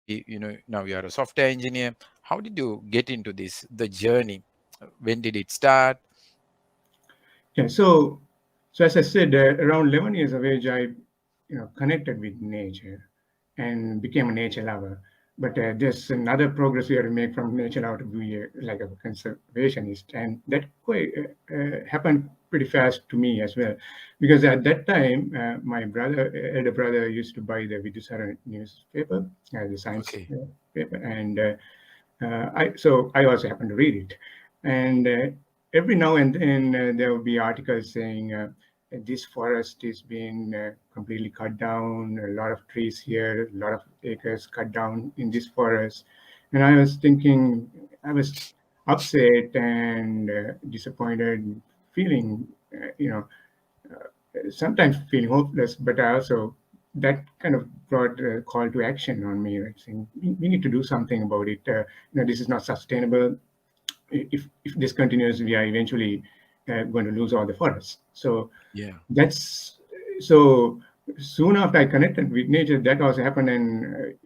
now you are a software engineer. How did you get into this, the journey? When did it start? Yeah, so as I said, around 11 years of age, I connected with nature and became a nature lover. But there's another progress we have to make from nature lover to be like a conservationist, and that quite happened pretty fast to me as well, because at that time, my elder brother, used to buy the Vidusara newspaper, the science Okay. paper, and I also happened to read it, and every now and then there will be articles saying this forest is being completely cut down, a lot of trees here, a lot of acres cut down in this forest, and I was thinking, I was upset and disappointed, feeling sometimes feeling hopeless, but I also that kind of brought a call to action on me, like saying we need to do something about it. This is not sustainable. If this continues, we are eventually going to lose all the forests. So Yeah. that's so soon after I connected with nature, that also happened, and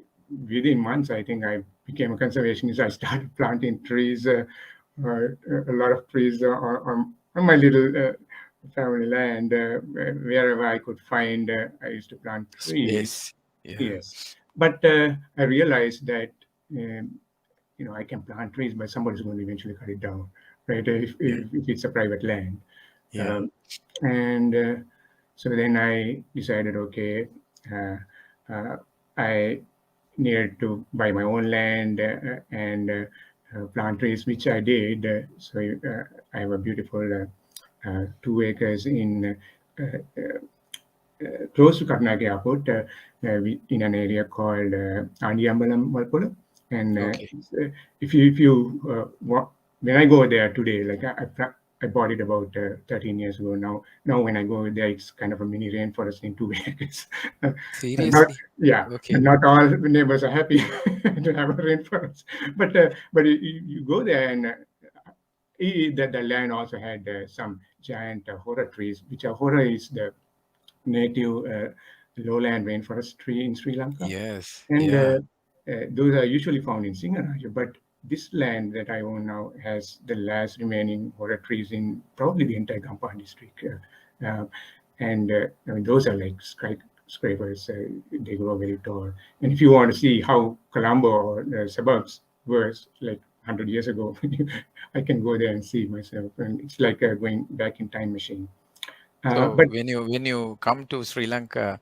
within months, I think I became a conservationist. I started planting trees, a lot of trees on my little family land, wherever I could find. I used to plant trees. Space. Yeah. Yes, but I realized that I can plant trees, but somebody's going to eventually cut it down, right? Yeah. If it's a private land, Yeah. um, and so then I decided, okay, uh, uh, I needed to buy my own land and plant trees, which I did. I have a beautiful 2 acres in close to Karnataka Airport, in an area called Andiambalam, Valpola. And Okay. when I go there today, like I bought it about 13 years ago now. Now when I go there, it's kind of a mini rainforest in 2 acres. Not Seriously? yeah, Okay. not all neighbors are happy to have a rainforest, but you go there and the land also had some giant horror trees, which are horror is the native lowland rainforest tree in Sri Lanka, Yes. and Yeah. those are usually found in Sinharaja. But this land that I own now has the last remaining horror trees in probably the entire Gampahan district, and I mean those are like skyscrapers. They grow very tall, and if you want to see how Colombo or the suburbs were like 100 years ago, I can go there and see myself, and it's like going back in time machine. So But when you come to Sri Lanka,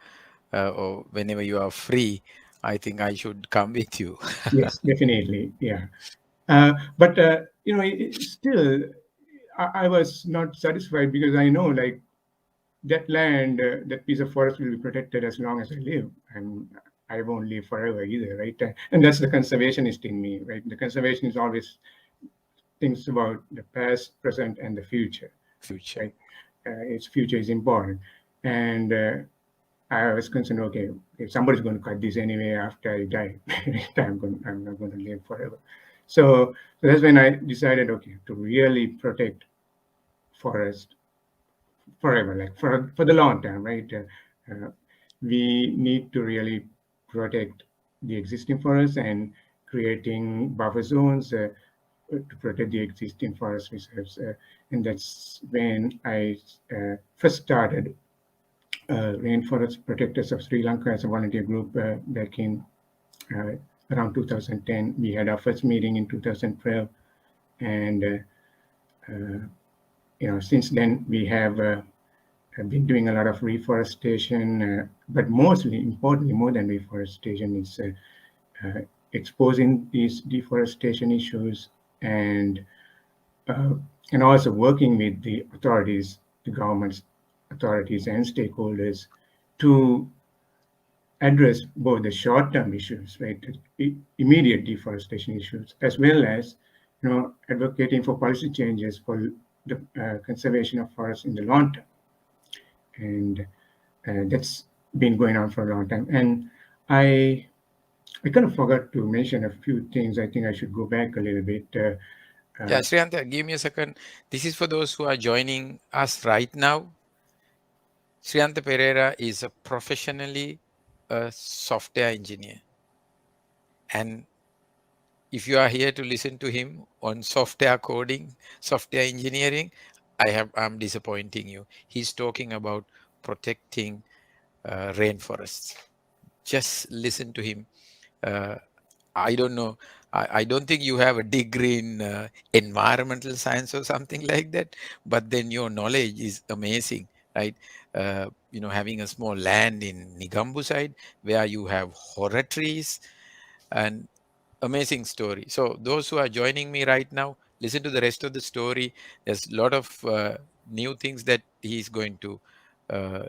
or whenever you are free, I think I should come with you. yes, definitely, yeah. But still, I was not satisfied because I know like that land, that piece of forest will be protected as long as I live, and I won't live forever either, right? And that's the conservationist in me, right? The conservationist always thinks about the past, present, and the future, Future. right? Its future is important, and I was concerned, okay, if somebody's going to cut this anyway after I die, I'm not going to live forever. So that's when I decided, okay, to really protect forest forever, like for the long term, right? We need to really protect the existing forests and creating buffer zones to protect the existing forest reserves. And that's when I first started Rainforest Protectors of Sri Lanka as a volunteer group back in uh, around 2010. We had our first meeting in 2012, and since then we have been doing a lot of reforestation. But mostly, importantly, more than reforestation, is uh, exposing these deforestation issues and uh, and also working with the authorities, the government's authorities and stakeholders to address both the short-term issues, right, immediate deforestation issues, as well as advocating for policy changes for the conservation of forests in the long term, and that's been going on for a long time. And I I kind of forgot to mention a few things. I think I should go back a little bit. Yeah, Sriyantha, give me a second. This is for those who are joining us right now. Sriyantha Perera is a professionally a software engineer. And if you are here to listen to him on software coding, software engineering, I'm disappointing you. He's talking about protecting rainforests. Just listen to him. Uh, I don't know. I don't think you have a degree in environmental science or something like that, but then your knowledge is amazing, right? Having a small land in Nigambu side where you have horror trees and amazing story. So those who are joining me right now, listen to the rest of the story. There's a lot of new things that he's going to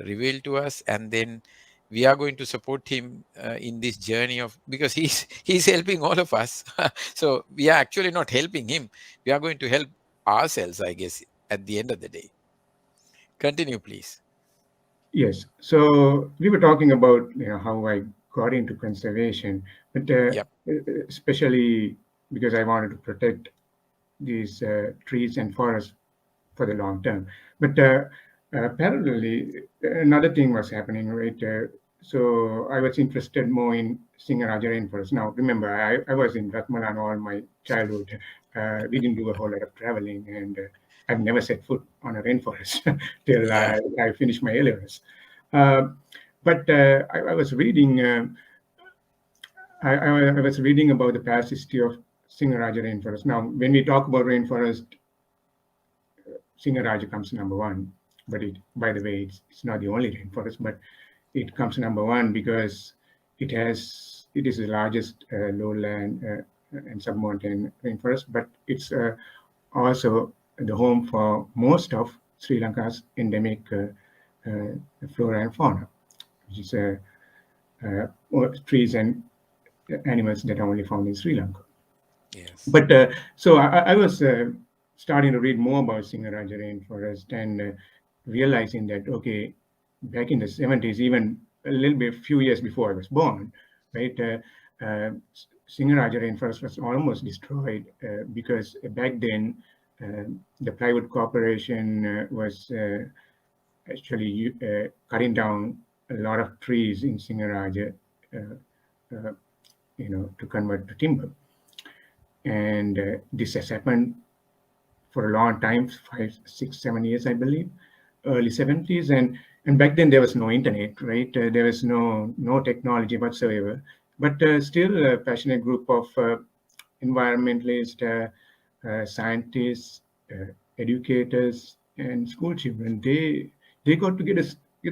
reveal to us, and then we are going to support him in this journey of, because he's helping all of us. So we are actually not helping him. We are going to help ourselves, I guess, at the end of the day. Continue, please. Yes. So we were talking about how I got into conservation, but Yep. especially because I wanted to protect these trees and forests for the long term. But parallelly, another thing was happening, right? So I was interested more in Sinharaja Rainforest. Now, remember, I was in Ratmalan all my childhood. We didn't do a whole lot of traveling, and I've never set foot on a rainforest till Yeah. I finished my A-levels. Uh, but I was reading. I was reading about the past history of Sinharaja Rainforest. Now, when we talk about rainforest, Sinharaja comes number one. But by the way, it's not the only rainforest, but it comes number one because it is the largest lowland and submountain rainforest, but it's also the home for most of Sri Lanka's endemic flora and fauna, which is trees and animals that are only found in Sri Lanka. Yes. But so I was starting to read more about Sinharaja rainforest and realizing that, okay, back in the 70s, even a little bit, few years before I was born, right, Sinharaja rainforest was almost destroyed because back then the private corporation was actually cutting down a lot of trees in Sinharaja, uh, to convert to timber. And this has happened for a long time, 5, 6, 7 years, I believe, early 70s, and back then there was no internet, right? There was no technology whatsoever, but still a passionate group of environmentalists, scientists, educators, and school children. They got together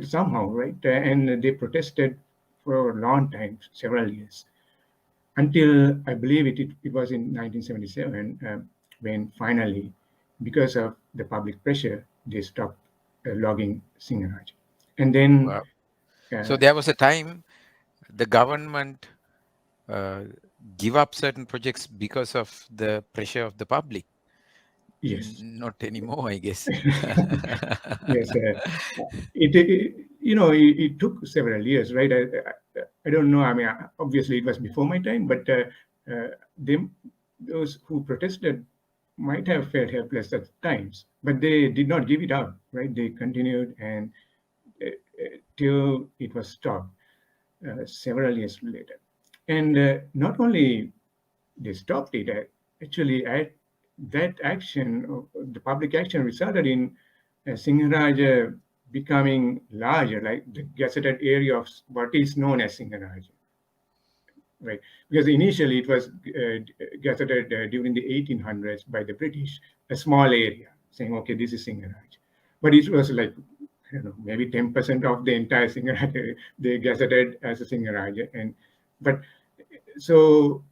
somehow, right? And they protested for a long time, several years until I believe it was in 1977 when finally, because of the public pressure, they stopped logging Singaraj. And then, Wow. So uh, there was a time the government uh, give up certain projects because of the pressure of the public. yes, Not anymore, I guess. yes, it took several years, right? I don't know. I mean, obviously it was before my time, but them those who protested might have felt helpless at times, but they did not give it up, right? They continued and till it was stopped several years later. And not only they stopped it, actually, that action, the public action, resulted in Singharaja becoming larger, like the gazetted area of what is known as Singharaja, right? Because initially it was gazetted during the 1800s by the British, a small area, saying, okay, this is Singharaja. But it was like, I don't know, maybe 10% of the entire Singharaja they gazetted as a Singharaja. But so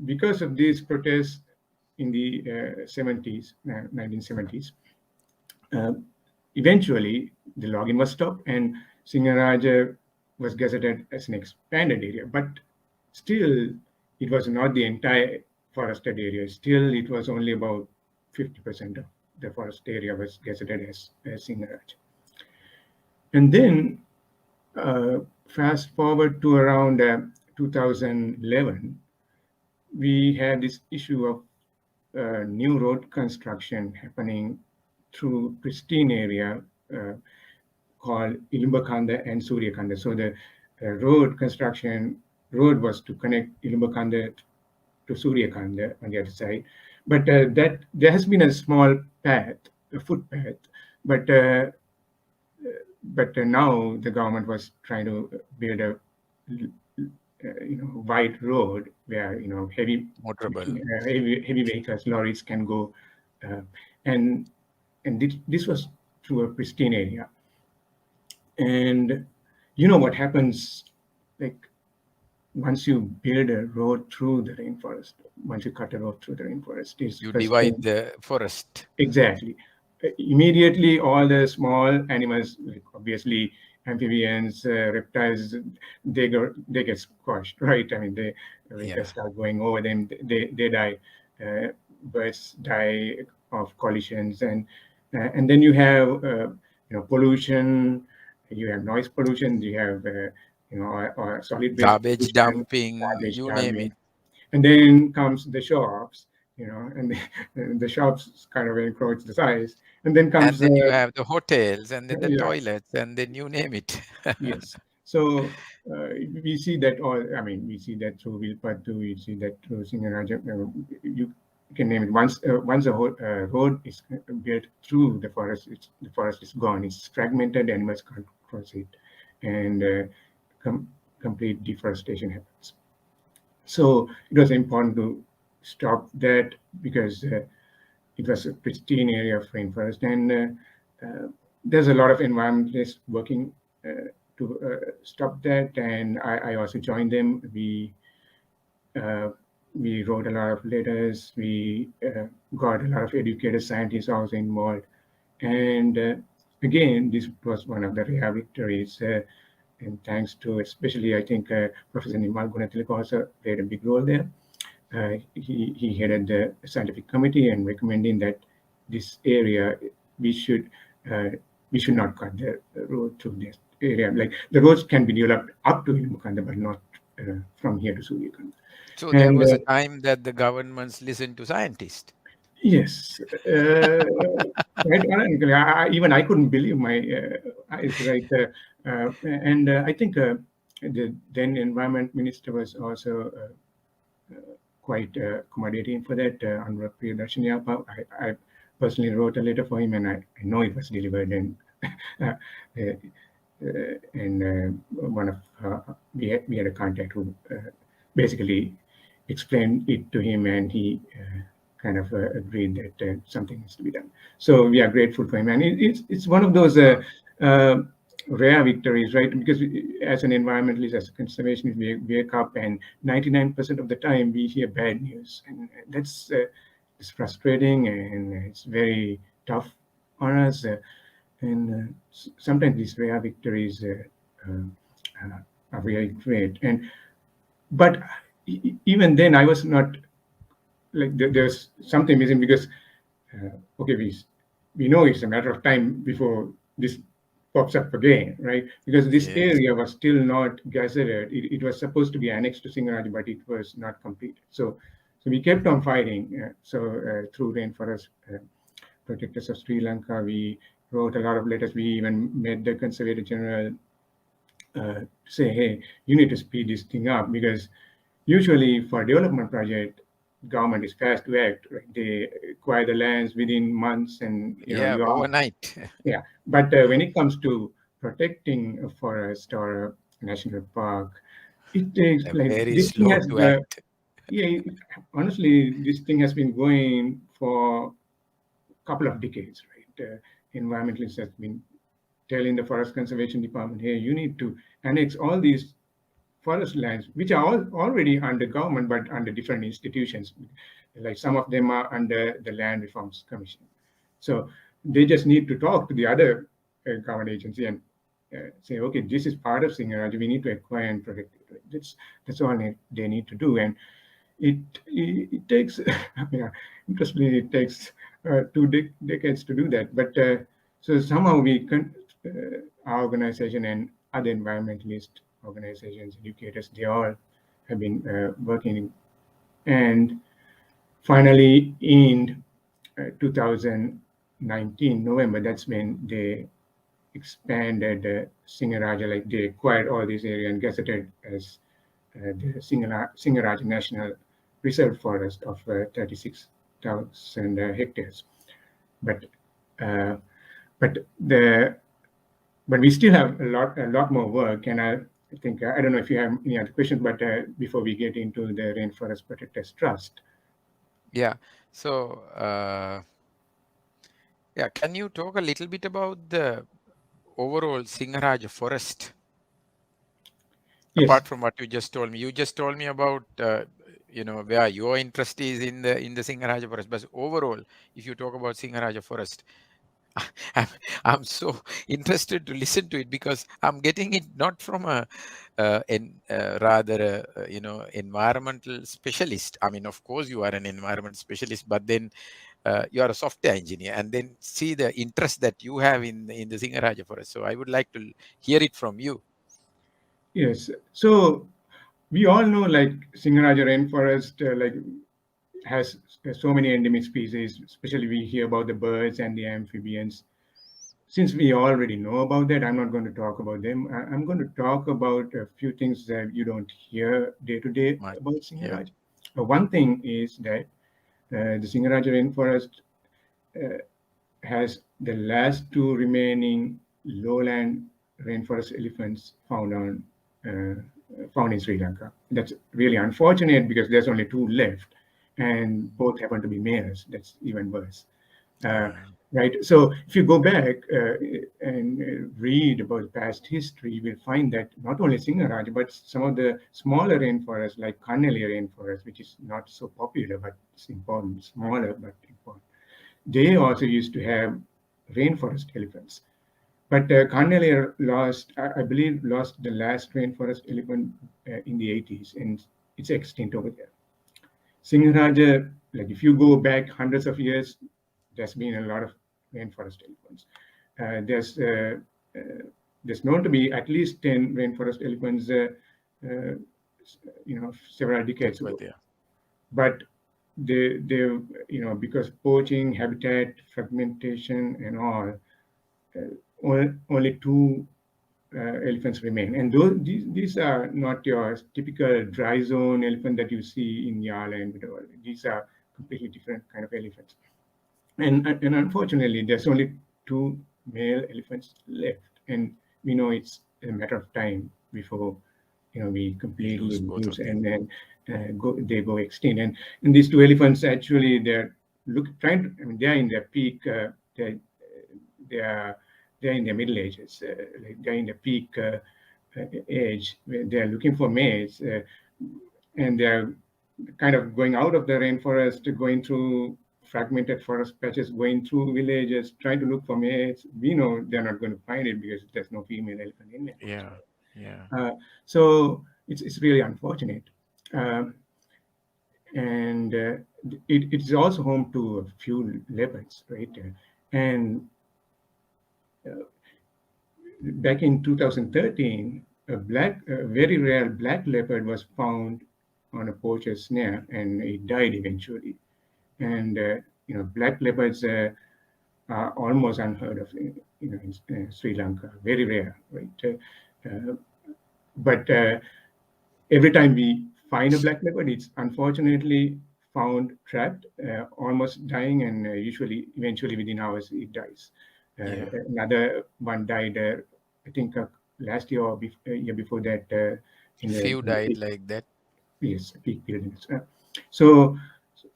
because of these protests in the 70s, 1970s, uh, eventually the login was stopped and Singharaja was gazetted as an expanded area. But still, it was not the entire forested area. Still, it was only about 50% of the forest area was gazetted as Singharaja. And then fast forward to around 2011, we had this issue of new road construction happening through pristine area called Ilimbakanda and Suryakanda. So the road construction road was to connect Ilumbakanda to Suryakanda on the other side. But that there has been a small path, a footpath, but now the government was trying to build a wide road where Motorable. heavy vehicles, lorries can go, uh, and this was through a pristine area. And you know what happens, like once you build a road through the rainforest, once you cut a road through the rainforest, is You first thing. divide the forest. Exactly. Immediately, all the small animals, like obviously amphibians, reptiles, they get squashed, right? I mean, they vehicles Yeah. start going over them, they die. Birds die of collisions, and then you have pollution, you have noise pollution, you have or solid waste Garbage pollution, dumping, garbage you name dumping, it. and then comes the shops, and the shops kind of encroach the size, and then And comes then you have the hotels and then the yeah, toilets and then you name it. yes. So we see that all. I mean, we see that through Vilpattu, we see that through Sinharaja. You can name it. Once a road is built through the forest, the forest is gone. It's fragmented. Animals can't cross it, and com- complete deforestation happens. So it was important to stop that because it was a pristine area of rainforest, and there's a lot of environmentalists working to stop that. And I also joined them. Uh, we wrote a lot of letters. We got a lot of educated scientists also involved. And again, this was one of the rare victories. And thanks to, especially, I think Professor Nimal Gunatilik also played a big role there. He headed the scientific committee and recommending that this area we should uh, we should not cut the road through this area. Like the roads can be developed up to Ilmukanda, but not from here to Suryakanda. So there And was a time that the governments listened to scientists. yes, quite ironically, even I couldn't believe my eyes. Right, and I think the then environment minister was also quite accommodating for that. Honorable Priyadarshini Appa, I personally wrote a letter for him, and I know it was delivered. And uh, one of we had a contact who basically explained it to him, and he kind of agreed that something needs to be done. So we are grateful for him, and it's one of those uh, rare victories, right? Because as an environmentalist, as a conservationist, we wake up and 99% of the time we hear bad news, and that's it's frustrating and it's very tough on us. And sometimes these rare victories are really great. And but even then, I was not like there's something missing because okay, we know it's a matter of time before this pops up again, right? Because this Yes. area was still not gazetted. It was supposed to be annexed to Sinharaja, but it was not completed. So we kept on fighting. Through Rainforest Protectors of Sri Lanka, we wrote a lot of letters. We even met the Conservator General say, hey, you need to speed this thing up because usually for a development project, government is fast to act. Right? They acquire the lands within months, and Yeah, you are overnight. yeah. But when it comes to protecting a forest or a national park, it takes They're like very this thing slow has to act. yeah. Honestly, this thing has been going for a couple of decades, right? Environmentalists have been telling the Forest Conservation Department, hey, you need to annex all these forest lands, which are all already under government, but under different institutions. Like some of them are under the Land Reforms Commission. So they just need to talk to the other government agency and say, okay, this is part of Sinharaja. We need to acquire and protect it. Right? That's all they need to do. And it takes, yeah, interestingly, it takes decades to do that. But so somehow our organization and other environmentalist organizations, educators, they all have been working. And finally, in 2019 November, that's when they expanded Singaraja, like they acquired all this area and gazetted as the Sinharaja National Reserve Forest of 36,000 hectares. But uh, but the but we still have a lot more work, and I think I don't know if you have any other questions, but before we get into the Rainforest Protectors Trust. Yeah. So, yeah, can you talk a little bit about the overall Sinharaja forest? Yes, Apart from what you just told me about, where your interest is in the Sinharaja forest. But overall, if you talk about Sinharaja forest, I'm, I'm so interested to listen to it because I'm getting it not from rather environmental specialist. I mean, of course, you are an environmental specialist, but then you are a software engineer, and then see the interest that you have in the Sinharaja forest. So I would like to hear it from you. yes. So we all know like Sinharaja rainforest has so many endemic species. Especially we hear about the birds and the amphibians. Since we already know about that, I'm not going to talk about them. I'm going to talk about a few things that you don't hear day to day Much, about yeah. Sinharaja. One thing is that the Sinharaja rainforest uh, has the last two remaining lowland rainforest elephants found in Sri Lanka. That's really unfortunate because there's only two left, and both happen to be males. That's even worse. Uh, Uh, right. So if you go back and read about past history, you will find that not only Singaraj, but some of the smaller rainforests like Kanneli rainforest, which is not so popular but it's important, smaller but important. They also used to have rainforest elephants. But Carnelia lost, I believe, lost the last rainforest elephant in the 80s, and it's extinct over there. Sinharaja, like if you go back hundreds of years, there's been a lot of rainforest elephants. Uh, there's uh, uh, there's known to be at least 10 rainforest elephants, uh, several that decades were ago. there. But they because poaching, habitat fragmentation, and all, only two elephants remain. And these are not your typical dry zone elephant that you see in Yala and whatever. These are completely different kind of elephants. And unfortunately, there's only two male elephants left, and we know it's a matter of time before we We completely lose both lose, of them. and then they go extinct. And these two elephants actually they're trying to. I mean, they're in their peak. They are they're in their middle ages. Like they're in the peak age where they're looking for mates, and they're kind of going out of the rainforest, going through fragmented forest patches, going through villages, trying to look for mates. We know they're not going to find it because there's no female elephant in there. Yeah, yeah, So it's really unfortunate. Um, and it's also home to a few leopards, right? And back in 2013, a very rare black leopard was found on a poacher's snare, and it died eventually. And black leopards are almost unheard of, in Sri Lanka, very rare, right? But every time we find a black leopard, it's unfortunately found trapped, almost dying, and eventually within hours, it dies. yeah. Another one died, I think, last year or year before that, in the Few died like that. yes, peak buildings. So,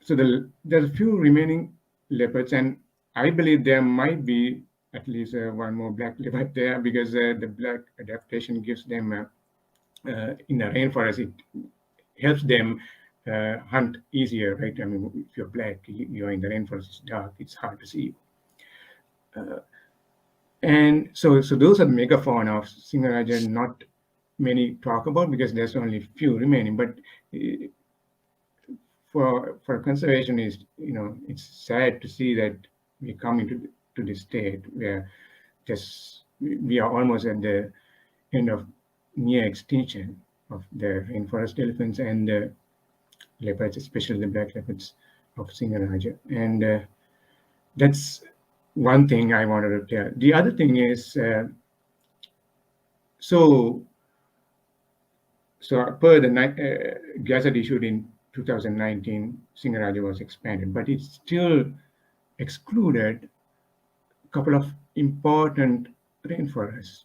there's a few remaining leopards, and I believe there might be at least one more black leopard there because the black adaptation gives them in the rainforest. It helps them hunt easier, right? I mean, if you're black, you're in the rainforest, it's dark, it's hard to see you. And so those are the megafauna of Singaraja, not many talk about because there's only few remaining. But uh, for a conservationist, it's sad to see that we're coming to this state where just we are almost at the end of near extinction of the rainforest elephants and the leopards, especially the black leopards of Singaraja. And that's one thing I wanted to tell. The other thing is, so So per the gazette issued in 2019, Sinharaja was expanded, but it still excluded a couple of important rainforests,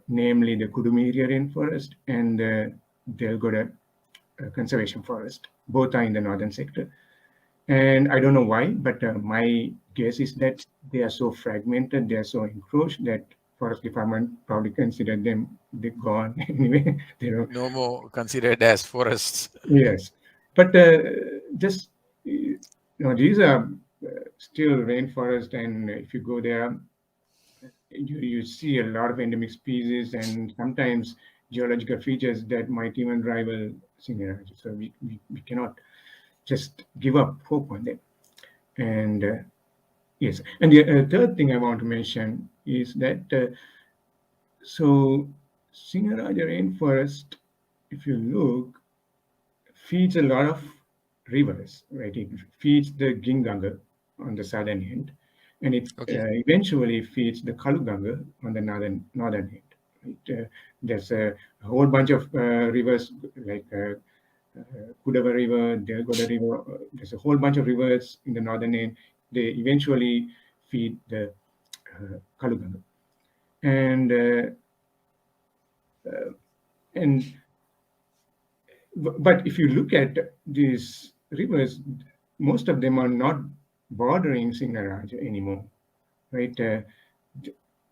namely the Kudumiria rainforest and the Delgoda conservation forest. Both are in the northern sector. And I don't know why, but my guess is that they are so fragmented, they are so encroached that forest department probably considered them they're gone anyway. They don't. No more considered as forests. Yes, but just these are still rainforest, and if you go there, you see a lot of endemic species and sometimes geological features that might even rival Sinharaja. So we cannot just give up hope on them. And yes, and the third thing I want to mention is that so Sinharaja rainforest, if you look, feeds a lot of rivers, right? It feeds the Ginganga on the southern end, and it Okay. eventually feeds the Kaluganga on the northern end. Right? There's a whole bunch of rivers like Kudava River, Delgoda River. There's a whole bunch of rivers in the northern end. They eventually feed the Kaluganga, and and but if you look at these rivers, most of them are not bordering Sinharaja anymore, right?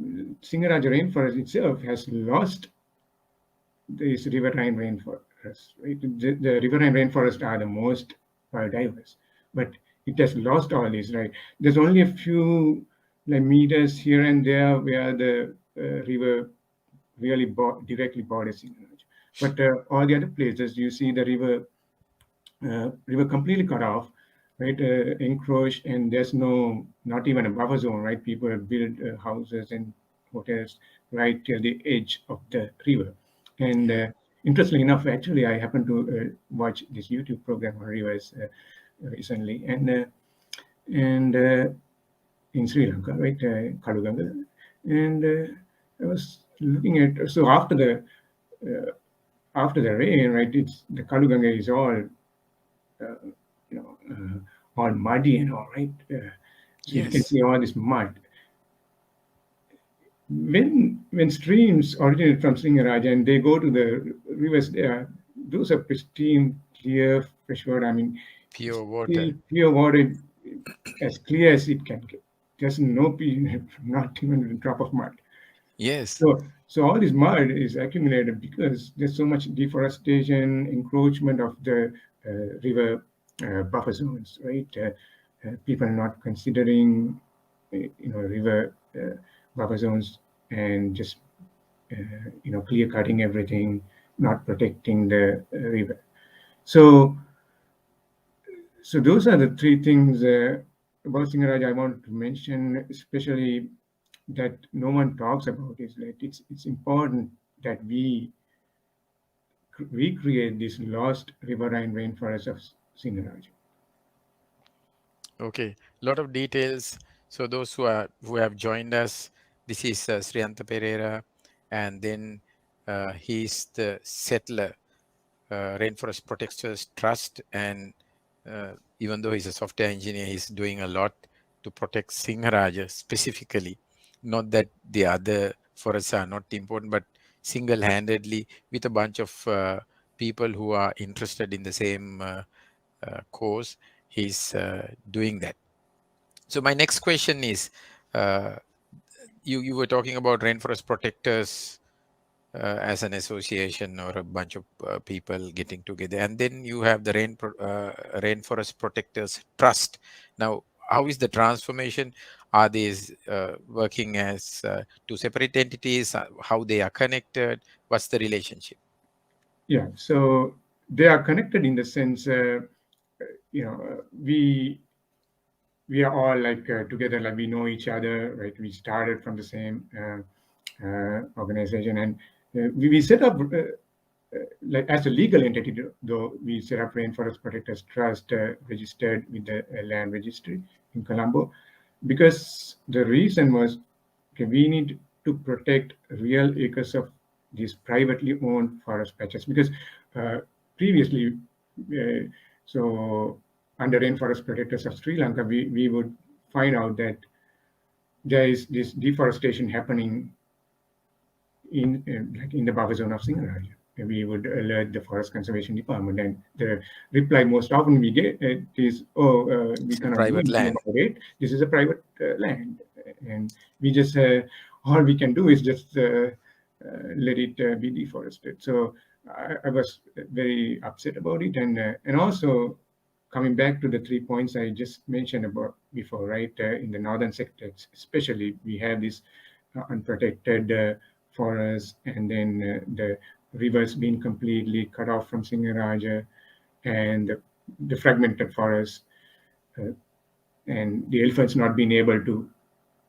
Sinharaja rainforest itself has lost these riverine rainforests, right? The riverine rainforests are the most biodiverse, but it has lost all these, right? There's only a few like meters here and there where the river really directly borders Sinharaja. But all the other places, you see the river completely cut off, right? Encroached, and there's not even a buffer zone, right? People build houses and hotels right till the edge of the river. And interestingly enough, actually, I happened to watch this YouTube program on rivers recently, and in Sri Lanka, right, Kaluganga, and I was looking at so after the rain, right? It's the Kaluganga is all all muddy and all, right? So you can Yes. see all this mud. When streams originate from Singaraja and they go to the rivers there, those are pristine, clear, fresh water. I mean, it's Pure water. still pure water, as clear as it can get. There's no, not even a drop of mud. Yes. So all this mud is accumulated because there's so much deforestation, encroachment of the river buffer zones, right? People are not considering, river buffer zones and just, clear cutting everything, not protecting the river. So, so those are the three things about Singaraj I wanted to mention, especially that no one talks about is that it's important that we recreate this lost riverine rainforest of Singaraj. Okay. Lot of details. So those who have joined us, this is Sriyantha Perera, and then he's the Settler, Rainforest Protectors Trust, and even though he's a software engineer, he's doing a lot to protect Sinharaja specifically. Not that the other forests are not important, but single-handedly with a bunch of people who are interested in the same cause, he's doing that. So my next question is, uh, you were talking about rainforest protectors as an association or a bunch of people getting together, and then you have the Rainforest Protectors Trust. Now, how is the transformation? Are these working as two separate entities? How they are connected? What's the relationship? Yeah, so they are connected in the sense, we are all like together, like we know each other, right? We started from the same organization, and we set up like as a legal entity, though we set up Rainforest Protectors Trust, registered with the land registry in Colombo, because the reason was, okay, we need to protect real acres of these privately owned forest patches because uh, previously, uh, so under Rainforest Protectors of Sri Lanka, we would find out that there is this deforestation happening in like in the buffer zone of Sinharaja. We would alert the Forest Conservation Department, and the reply most often we get is, "Oh, we It's a cannot do private anything land. about it. This is a private land, and we just all we can do is just let it be deforested." So I was very upset about it, and also coming back to the 3 points I just mentioned about before, right? In the northern sectors, especially, we have this unprotected forests, and then the rivers being completely cut off from Sinharaja, and the fragmented forest, uh, and the elephants not being able to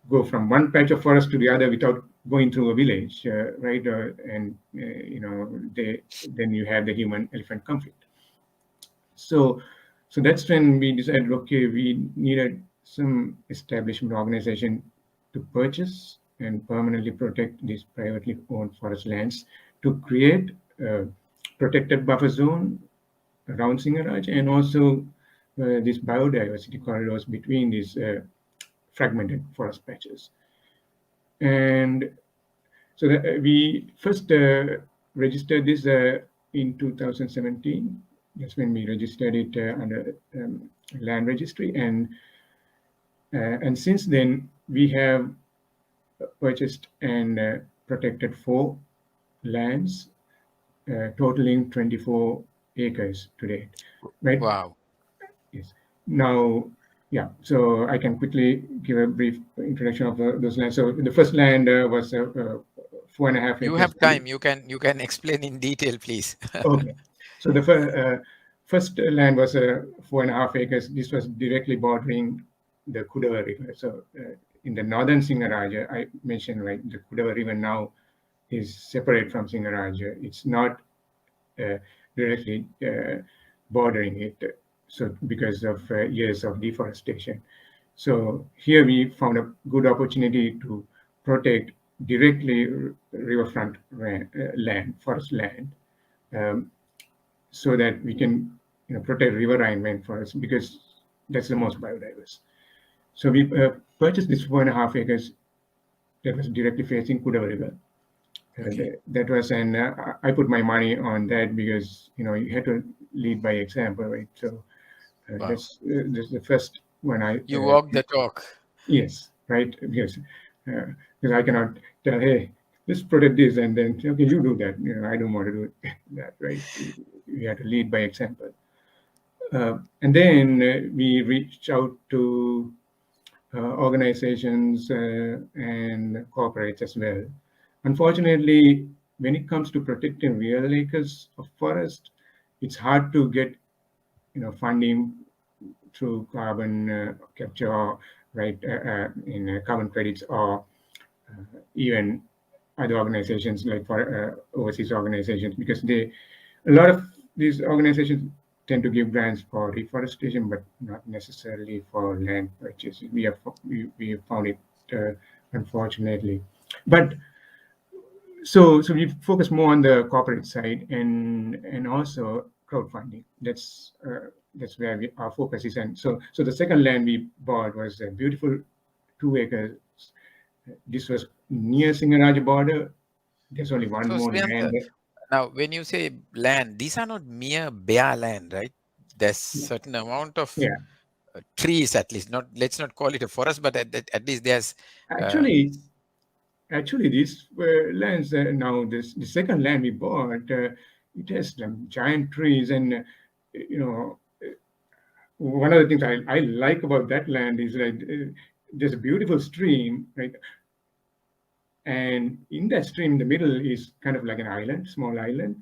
go from one patch of forest to the other without going through a village, right? And they then you have the human-elephant conflict. So, so that's when we decided, okay, we needed some establishment organization to purchase and permanently protect these privately owned forest lands to create a protected buffer zone around Singaraj and also these biodiversity corridors between these fragmented forest patches. And so that, we first registered this in 2017. That's when we registered it under land registry, and since then we have purchased and protected 4 lands, totaling 24 acres to date. Right? Wow. Yes. Now, yeah. So I can quickly give a brief introduction of those lands. So the first land was 4.5 You acres. have time. You can explain in detail, please. Okay. So the first land was 4.5 acres. This was directly bordering the Kudava River. So in the northern Singaraja, I mentioned, right, the Kudava River now is separate from Singaraja. It's not uh, directly bordering it. So because of years of deforestation. So here we found a good opportunity to protect directly riverfront land, forest land, um, so that we can protect riverine rainforest because that's the most biodiverse. So we purchased this 4.5 acres that was directly facing Kudava River. Okay. That was, and I put my money on that because you had to lead by example, right? So Wow. that's the first one I You walk the talk. yes, right, because I cannot tell, hey, let's protect this, and then say, okay, you do that. I don't want to do that, right? We have to lead by example. And then we reached out to organizations and corporates as well. Unfortunately, when it comes to protecting real acres of forest, it's hard to get funding through carbon capture, right, in carbon credits, or even other organizations like for overseas organizations, because a lot of these organizations tend to give grants for reforestation, but not necessarily for land purchase. We have found it unfortunately, but so we focus more on the corporate side and also crowdfunding. That's where our focus is. And so the second land we bought was a beautiful 2 acres. This was near Singaraja border. There's only one So, more land Sriyantha, there. now when you say land, these are not mere bare land, right? There's certain amount of Yeah, trees, at least. Not let's not call it a forest, but at least there's uh, actually, actually, these lands now this the second land we bought, it has giant trees, and one of the things I like about that land is that there's a beautiful stream, right? And in that stream, the middle is kind of like an island, small island.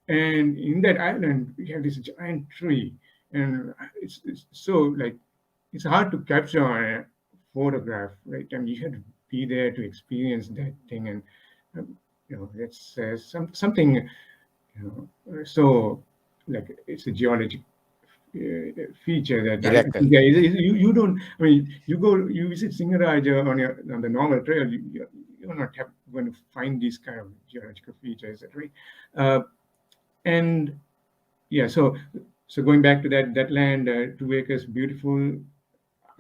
And in that island, we have this giant tree. And it's so like, it's hard to capture on a photograph, right? I mean, you have to be there to experience that thing. And, it's something, so like it's a geologic feature that I think miracle. you don't. I mean, you visit Singaraja on the normal trail. you're not going to find these kind of geological features, right? Uh, and yeah, so going back to that land, 2 acres, beautiful.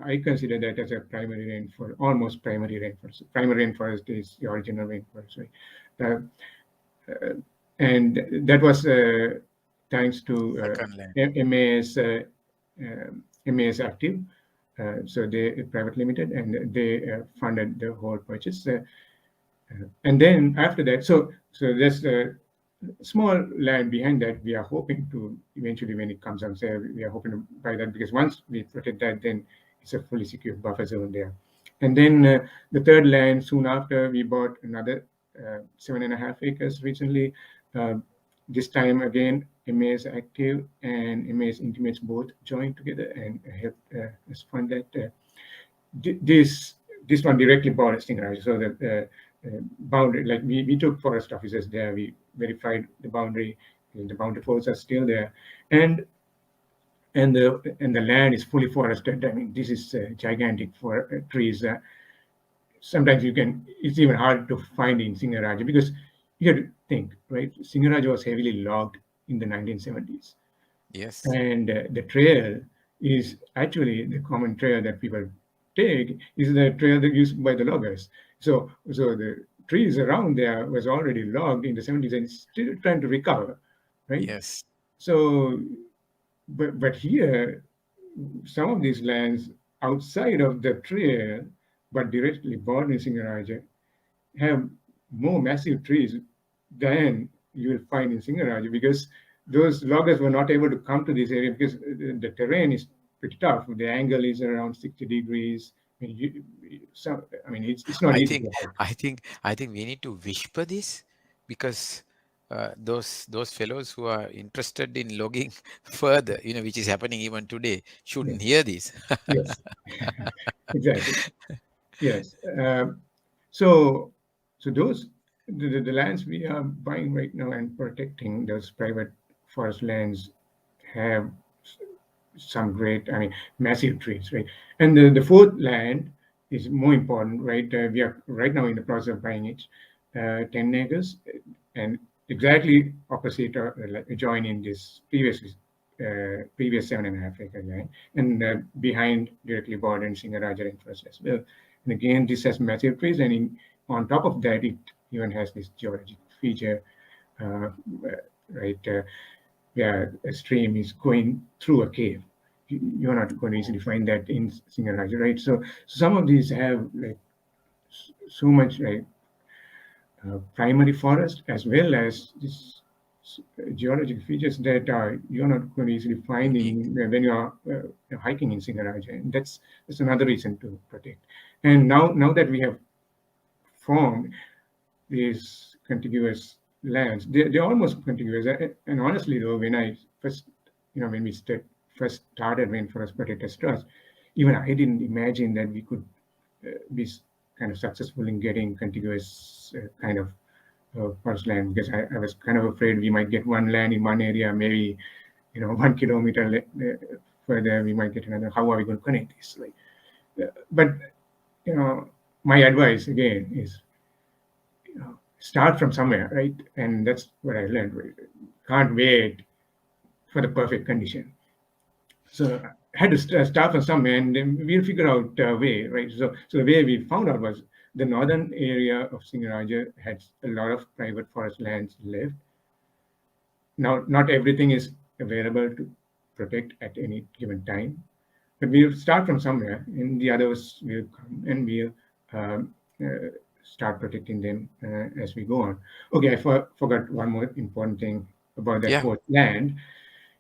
I consider that as a primary rainforest, almost primary rainforest. Primary rainforest is the original rainforest, right? Uh, uh, and that was thanks to Second land. MAS, MAS Active. So they private limited, and they funded the whole purchase. And then after that, so there's a small land behind that. We are hoping to eventually, when it comes on sale, we are hoping to buy that, because once we protect that, then it's a fully secure buffer zone there. And then the third land, soon after, we bought another 7.5 acres recently. Uh, this time again, MAS Active and MAS Intimates both joined together and helped us fund that. This one directly bought Sinharaja, so that boundary, like we took forest officers there, we verified the boundary, and the boundary poles are still there, and and the land is fully forested. I mean, this is gigantic for trees. Sometimes it's even hard to find in Sinharaja, because you have to think, right? Sinharaja was heavily logged in the 1970s, Yes. and the trail is actually the common trail that people take, is the trail that used by the loggers. So the trees around there was already logged in the 70s and still trying to recover, right? Yes. So, but here, some of these lands outside of the trail, but directly bordering Singaraja, have more massive trees than you will find in Sinharaja, because those loggers were not able to come to this area because the terrain is pretty tough. The angle is around 60 degrees. I mean, it's not I easy think to hike. I think we need to whisper this, because those fellows who are interested in logging further, which is happening even today, shouldn't Yes, hear this. yes, exactly. Yes. So, so those the lands we are buying right now and protecting, those private forest lands, have some great, I mean, massive trees, right? And the fourth land is more important, right? We are right now in the process of buying it, 10 acres, and exactly opposite, like joining this previous 7.5 acre land, and behind directly bordering Sinharaja Rainforest as well. And again, this has massive trees, and on top of that, it even has this geologic feature, uh, right? Yeah, a stream is going through a cave. You're not going to easily find that in Sinharaja, right? So some of these have like so much like primary forest, as well as this geological features that you're not going to easily find Unique. in when you are hiking in Sinharaja, and that's another reason to protect. And now that we have formed these contiguous lands. They're almost contiguous. And honestly, though, when I first, when we first started Rainforest Protectors Trust, even I didn't imagine that we could be kind of successful in getting contiguous kind of forest land, because I was kind of afraid we might get one land in one area, maybe 1 kilometer further we might get another. How are we going to connect this? Like, but my advice again is start from somewhere, right? And that's what I learned. Right? Can't wait for the perfect condition. So I had to start from somewhere, and then we'll figure out a way, right? So the way we found out was the northern area of Sinharaja had a lot of private forest lands left. Now, not everything is available to protect at any given time, but we'll start from somewhere, and the others will come, and we'll um, start protecting them as we go on. Okay, I forgot one more important thing about that Yeah. fourth land,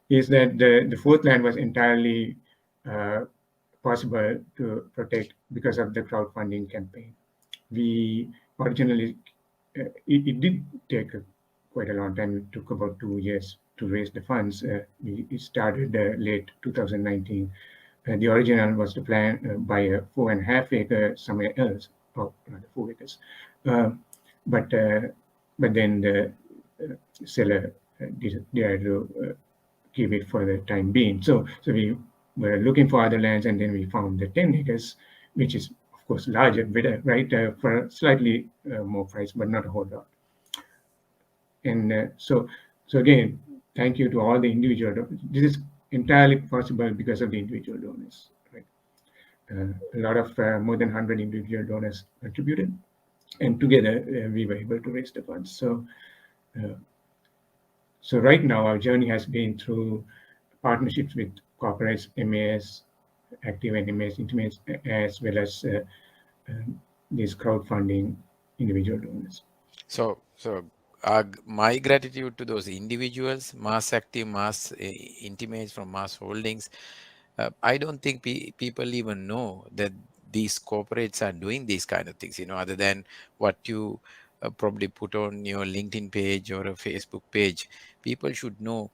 is that the fourth land was entirely uh, possible to protect because of the crowdfunding campaign. We originally, it did take quite a long time. It took about 2 years to raise the funds. We started late 2019. The original was to plan buy a 4.5 acre somewhere else, or rather 4 acres. Uh, but but then the seller decided to keep it for the time being. So we were looking for other lands, and then we found the 10 acres, which is of course, larger, better, right, for slightly more price, but not a whole lot. And so again, thank you to all the individual donors. This is entirely possible because of the individual donors, right? A lot of more than 100 individual donors contributed, and together we were able to raise the funds. Uh, so right now our journey has been through partnerships with corporates, MAS, active and MAS intimates, as well as these crowdfunding individual donors. So my gratitude to those individuals, mass active, mass intimates from mass holdings. I don't think people even know that these corporates are doing these kind of things, other than what you probably put on your LinkedIn page or a Facebook page. People should know.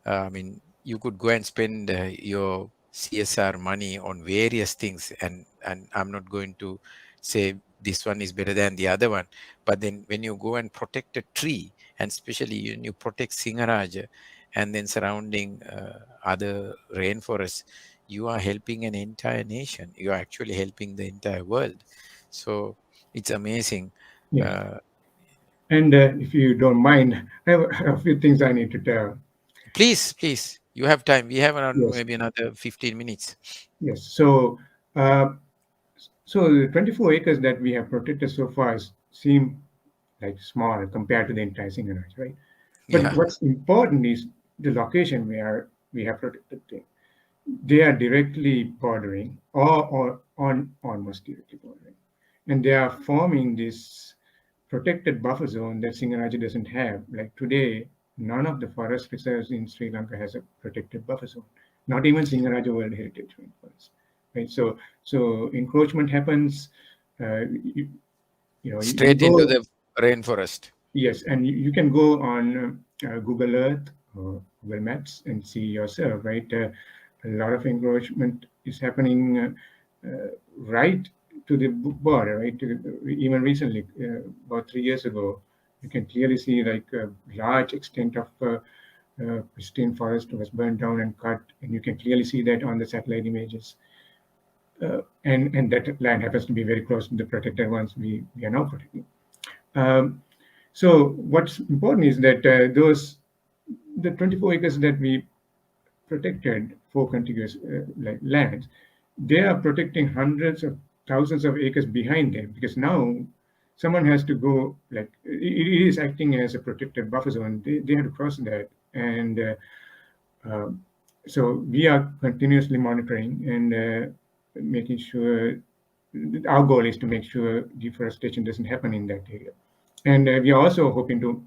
I mean, you could go and spend your CSR money on various things, and I'm not going to say this one is better than the other one. But then when you go and protect a tree, and especially when you protect Sinharaja and then surrounding other rainforests, you are helping an entire nation. You are actually helping the entire world. So it's amazing. Yes. Uh, And if you don't mind, I have a few things I need to tell. Please, please, you have time. We have around Yes, maybe another 15 minutes. yes. Uh, so the 24 acres that we have protected so far seem like small compared to the entire Singaraj, right? But Yeah. what's important is the location where we have protected them. They are directly bordering or on almost directly bordering. And they are forming this protected buffer zone that Singaraja doesn't have. Like today, none of the forest reserves in Sri Lanka has a protected buffer zone. Not even Sinharaja World Heritage Rainforest. Right. So encroachment happens. You, you Straight into go. the rainforest. Yes, and you can go on Google Earth or Google Maps and see yourself, right? A lot of encroachment is happening right to the border, right? Even recently, about 3 years ago, you can clearly see like a large extent of pristine forest was burned down and cut, and you can clearly see that on the satellite images. And that land happens to be very close to the protected ones we are now protecting. Um, so what's important is that the 24 acres that we protected, four contiguous like lands, they are protecting hundreds of thousands of acres behind them because now someone has to go like it is acting as a protected buffer zone. They have to cross that, and uh, so we are continuously monitoring and making sure. Our goal is to make sure deforestation doesn't happen in that area. And we are also hoping to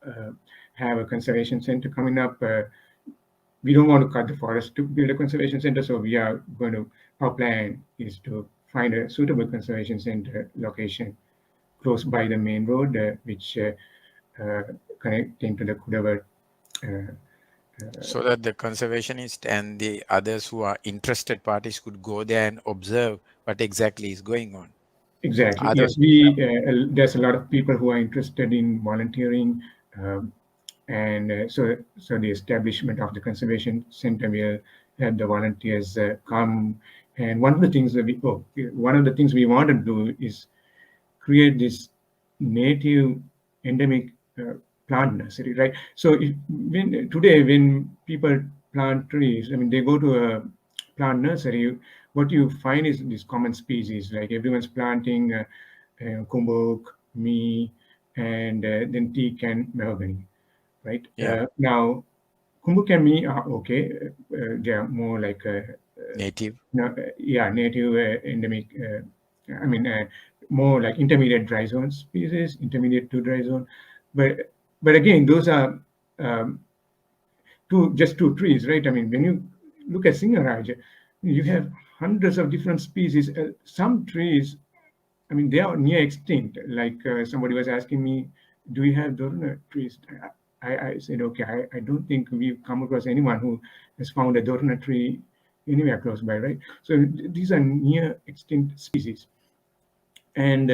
uh, have a conservation center coming up. We don't want to cut the forest to build a conservation center, so we are going to. Our plan is to find a suitable conservation center location close by the main road, which connecting to the Kudavar. Uh, So that the conservationist and the others who are interested parties could go there and observe what exactly is going on. exactly. Otherwise, Yes, there's a lot of people who are interested in volunteering. Um, and so the establishment of the conservation center will have the volunteers come. And one of the things we want to do is create this native endemic plant nursery, right? So today when people plant trees, I mean they go to a plant nursery, what you find is these common species, like everyone's planting kumbuk, me, and then teak and mahogany, right? yeah, Now, Kumbuk and me are okay. They are more like native. yeah, native endemic. I mean, more like intermediate dry zone species, intermediate to dry zone. But but again, those are um, two trees, right? I mean, when you look at Singaraja, you have hundreds of different species. Some trees, I mean, they are near extinct. Like somebody was asking me, do you have Dorna trees? I said, okay, I don't think we've come across anyone who has found a Dorna tree anywhere close by, right? So these are near extinct species. And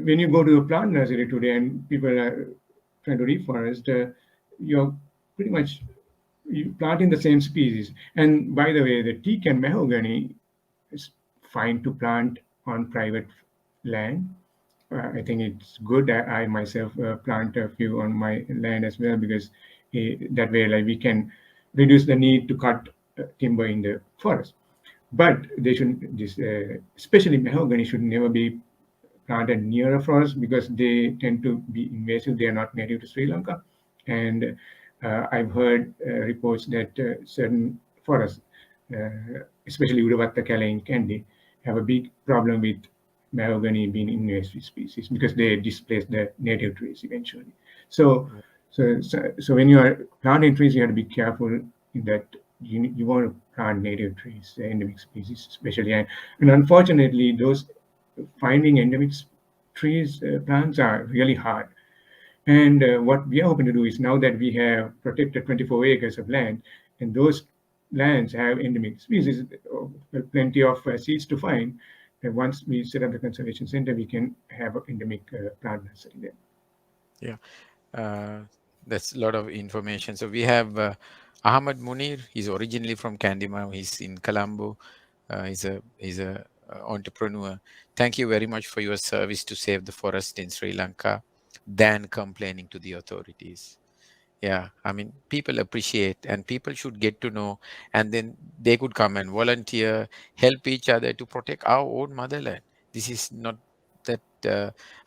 when you go to a plant nursery today and people are trying to reforest, you're pretty much you planting the same species. And by the way, the teak and mahogany fine to plant on private land. I think it's good. I myself plant a few on my land as well, because that way, like, we can reduce the need to cut timber in the forest. But they should, this, especially mahogany, should never be planted near a forest, because they tend to be invasive. They are not native to Sri Lanka, and I've heard reports that certain forests, especially Udavatta Kala in Kandy, have a big problem with mahogany being invasive species, because they displace the native trees eventually. So, so when you are planting trees, you have to be careful that you want to plant native trees, endemic species especially, and unfortunately, those finding endemic trees, plants are really hard. And what we are hoping to do is, now that we have protected 24 acres of land, and those lands have endemic species, plenty of seeds to find. And once we set up the conservation center, we can have an endemic plant nursery there. Yeah. Uh, that's a lot of information. So we have Ahmad Munir. He's originally from Kandima. He's in Colombo. He's a entrepreneur. Thank you very much for your service to save the forest in Sri Lanka than complaining to the authorities. Yeah, I mean, people appreciate and people should get to know, and then they could come and volunteer, help each other to protect our own motherland. This is not that,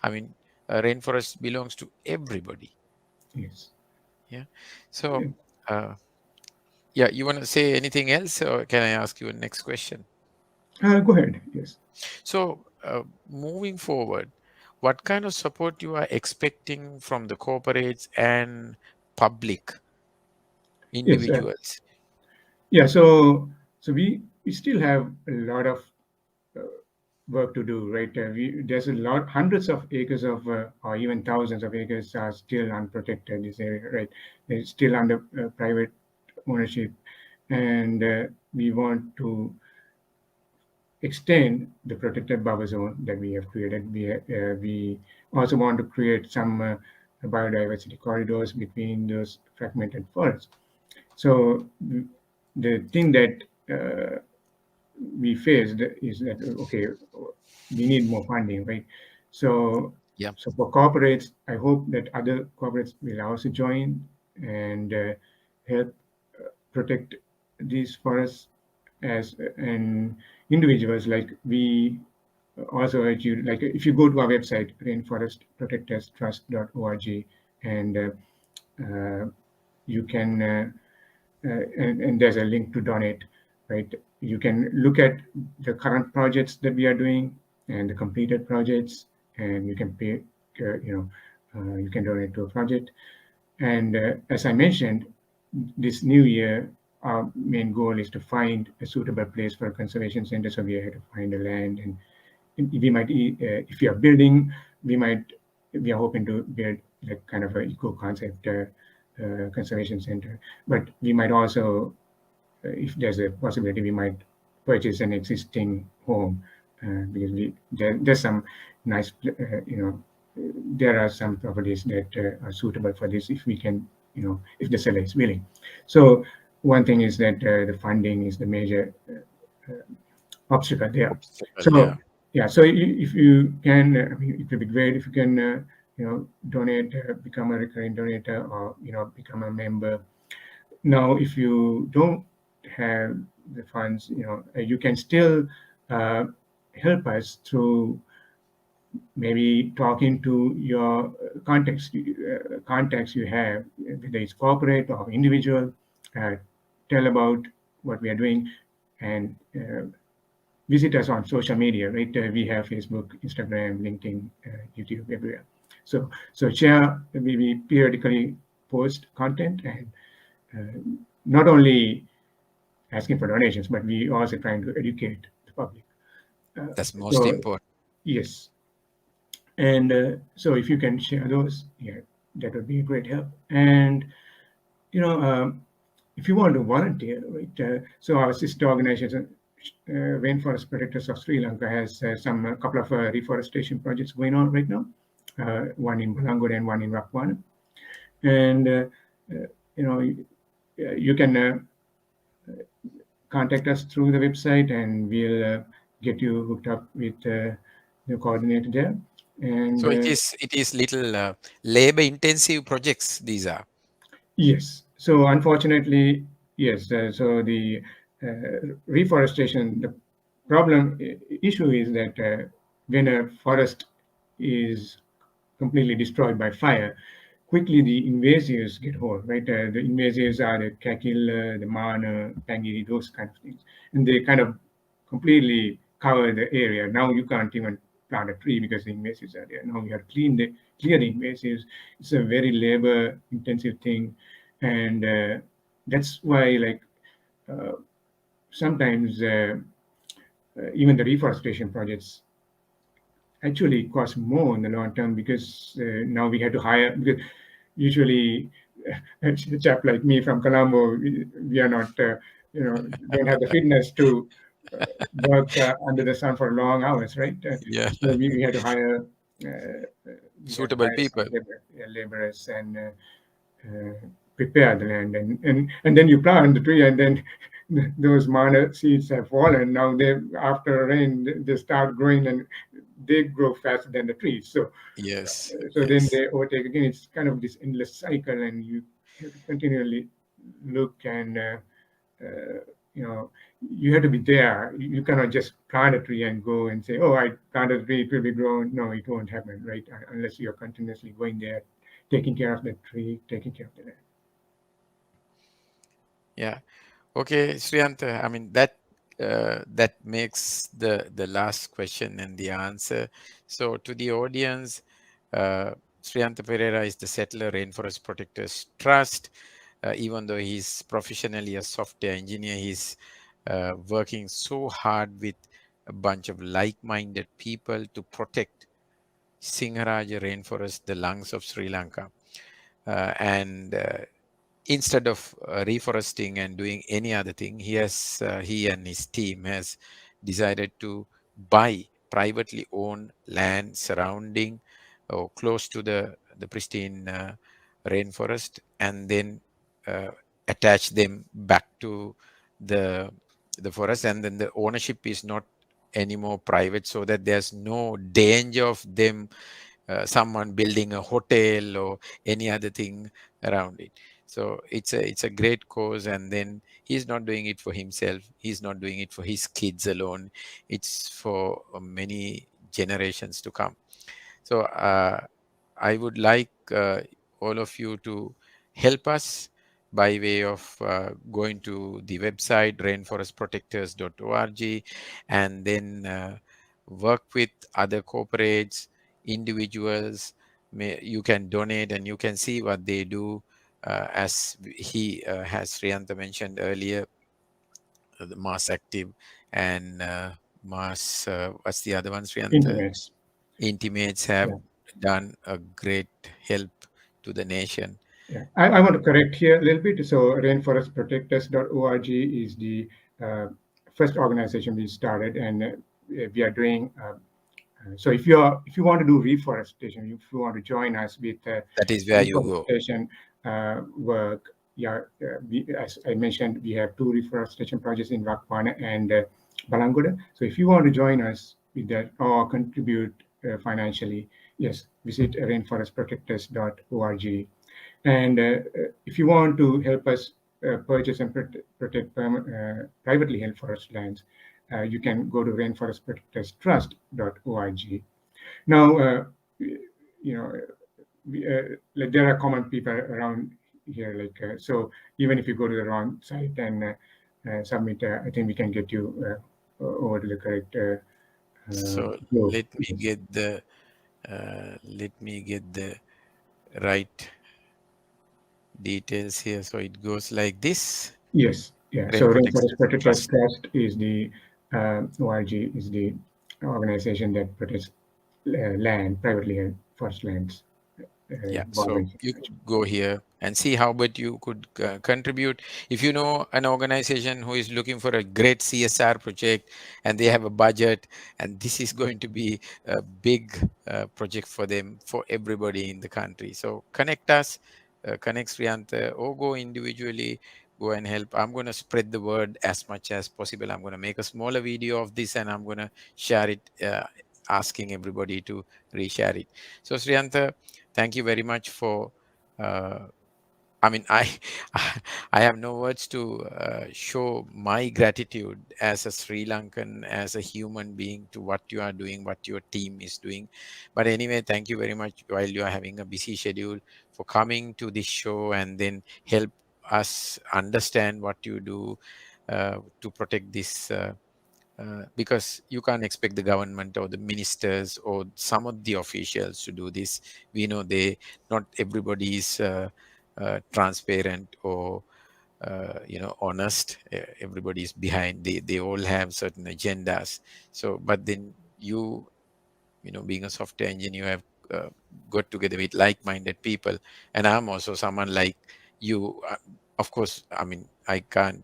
I mean, rainforest belongs to everybody. Yes. Yeah. So, uh, yeah, you want to say anything else, or can I ask you a next question? Go ahead. Yes. So, moving forward, what kind of support you are expecting from the corporates and public Yes. individuals? Yeah. So we still have a lot of work to do, right? There's a lot, hundreds of acres of, or even thousands of acres are still unprotected in this area, right? They're still under private ownership, and we want to extend the protected buffer zone that we have created. We also want to create some biodiversity corridors between those fragmented forests. So the thing that we faced is that, okay, we need more funding, right? So Yeah. so for corporates, I hope that other corporates will also join and help protect these forests, as and individuals, like we also urge you, like, if you go to our website, rainforestprotectorstrust.org, and uh, you can and there's a link to donate, right? You can look at the current projects that we are doing and the completed projects, and you can pay, you can donate to a project. And as I mentioned, this new year, our main goal is to find a suitable place for a conservation center. So we have to find a land, and we might, if we are building, we might, we are hoping to build like kind of a eco concept conservation center. But we might also, if there's a possibility, we might purchase an existing home, because there's some nice, there are some properties that are suitable for this, if we can, if the seller is willing. So one thing is that the funding is the major obstacle there. Obstacle, So yeah. yeah, so if you can, I mean, it would be great if you can, donate, become a recurring donator, or become a member. Now, if you don't have the funds, you can still uh, help us through maybe talking to your contacts you have, whether it's corporate or individual. Uh, Tell about what we are doing, and visit us on social media, right? We have Facebook, Instagram, LinkedIn, YouTube, everywhere. So share. We periodically post content, and not only asking for donations, but we also trying to educate the public. That's most So important. yes, and so if you can share those, yeah, that would be a great help. And you know, if you want to volunteer, right? So our sister organization, Rainforest Protectors of Sri Lanka, has some a couple of reforestation projects going on right now. One in Balangod and one in Rakwana, and you know, you can contact us through the website, and we'll get you hooked up with the coordinator there. And So it is little labor intensive projects these are. yes, so unfortunately, yes. So the reforestation, the issue is that when a forest is completely destroyed by fire, quickly the invasives get hold, right? The invasives are the kakil, the mana, pangiri, those kind of things, and they kind of completely cover the area. Now you can't even plant a tree because the invasives are there. Now you have to clear the invasives. It's a very labor intensive thing, and that's why like uh, sometimes even the reforestation projects actually cost more in the long term because now we had to hire because usually a chap like me from Colombo, we are not don't have the fitness to work under the sun for long hours, right? Yeah. So we had to hire Suitable some people. laborers and uh, prepare the land, and then you plant the tree, and then those mana seeds have fallen. Now they after rain they start growing, and they grow faster than the trees. Yes, So then yes. they overtake again. It's kind of this endless cycle, and you have to continually look and uh, you know you have to be there. You cannot just plant a tree and go and say, "Oh, I planted a tree; it will be grown." No, it won't happen, right? Unless you're continuously going there, taking care of the tree, taking care of the land. Yeah. Okay, Sriyantha, I mean that makes the last question and the answer. So to the audience, Sriyantha Perera is the Settler Rainforest Protectors Trust. Even though he's professionally a software engineer, he's working so hard with a bunch of like-minded people to protect Sinharaja Rainforest, the lungs of Sri Lanka. And instead of reforesting and doing any other thing, he and his team has decided to buy privately owned land surrounding or close to the pristine rainforest, and then uh, attach them back to the the forest, and then the ownership is not anymore private, so that there's no danger of them someone building a hotel or any other thing around it. So it's a great cause, and then he's not doing it for himself, he's not doing it for his kids alone, it's for many generations to come. So I would like all of you to help us by way of going to the website rainforestprotectors.org, and then work with other corporates, individuals. You can donate and you can see what they do. As he has Sriyantha mentioned earlier, the Mass Active and Mass, what's the other one, Sriyantha? Intimates. Intimates have Yeah. done a great help to the nation. Yeah, I want to correct here a little bit. So rainforestprotectors.org is the uh, first organization we started, and we are doing. So if you want to do reforestation, if you want to join us with That is where you go. reforestation work, yeah, as I mentioned, we have two reforestation projects in Rakwana and Balangoda. So if you want to join us with that or contribute financially, yes, visit rainforestprotectors.org. And if you want to help us purchase and protect privately held forest lands, you can go to rainforestprotectorstrust.org. Now, you know, like there are common people around here. Like so, even if you go to the wrong site and submit, I think we can get you over to the correct So group. let me get the right details here. So it goes like this. Yes, yeah. So Rainforest Rainforest Protectors Trust. Trust is the ORG is the organization that protects land, privately held forest lands, Yeah, so bordering. you could go here and see how but you could contribute. If you know an organization who is looking for a great CSR project and they have a budget, and this is going to be a big project for them, for everybody in the country. So connect us, connect Sriyantha, or go individually, go and help. I'm going to spread the word as much as possible. I'm going to make a smaller video of this and I'm going to share it, asking everybody to reshare it. So Sriyantha, thank you very much for I mean, I have no words to show my gratitude as a Sri Lankan, as a human being, to what you are doing, what your team is doing. But anyway, thank you very much while you are having a busy schedule for coming to this show and then help us understand what you do to protect this. Because you can't expect the government or the ministers or some of the officials to do this. We know not everybody is transparent or honest. Everybody is behind. They all have certain agendas. So, but then being a software engineer, you have uh, got together with like-minded people, and I'm also someone like you. Of course, I mean I can't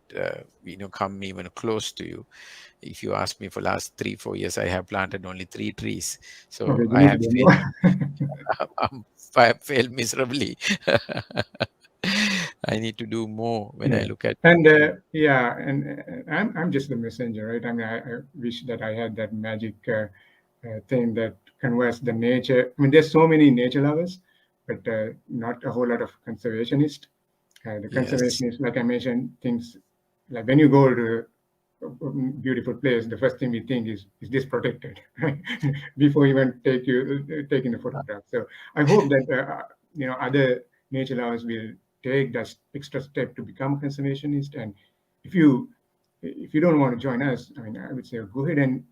come even close to you. If you ask me, for last 3-4 years, I have planted only 3 trees. Okay, So you I need to have do failed. more. I have failed miserably. I need to do more when I Yeah, look at. and Mm. yeah, and I'm just the messenger, right? I mean, I wish that I had that magic thing that converts the nature. I mean, there's so many nature lovers, but not a whole lot of conservationists. The Yes. conservationists, like I mentioned, things like when you go to a beautiful place, the first thing we think is this protected, right? Before even taking the photograph. So I hope that other nature lovers will take that extra step to become conservationist. And if you if you don't want to join us, I mean, I would say go ahead and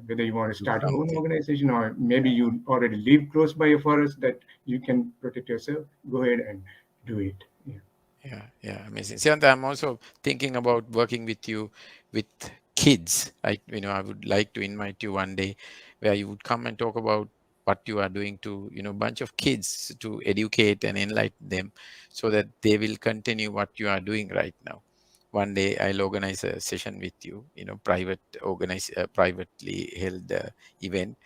whether you want to Do start your own something. organization or maybe you already live close by a forest that you can protect yourself. Go ahead and do it. Yeah. Yeah, yeah, amazing. Siddhanta, I'm also thinking about working with you with kids. I would like to invite you one day where you would come and talk about what you are doing to, bunch of kids, to educate and enlighten them so that they will continue what you are doing right now. One day I'll organize a session with you, privately held event.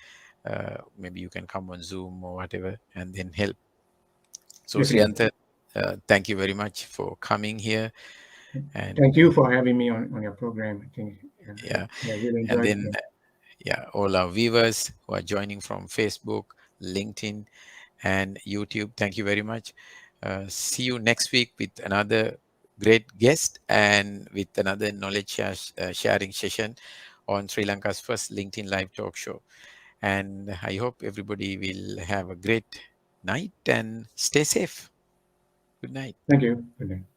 Maybe you can come on Zoom or whatever and then help. So Definitely. Sriyantha, thank you very much for coming here. Thank And you for having me on your program. I think yeah, I really and enjoyed then it. yeah, all our viewers who are joining from Facebook, LinkedIn, and YouTube, thank you very much. See you next week with another great guest and with another knowledge sharing session on Sri Lanka's first LinkedIn live talk show. And I hope everybody will have a great night and stay safe. Good night. Thank you. Good night.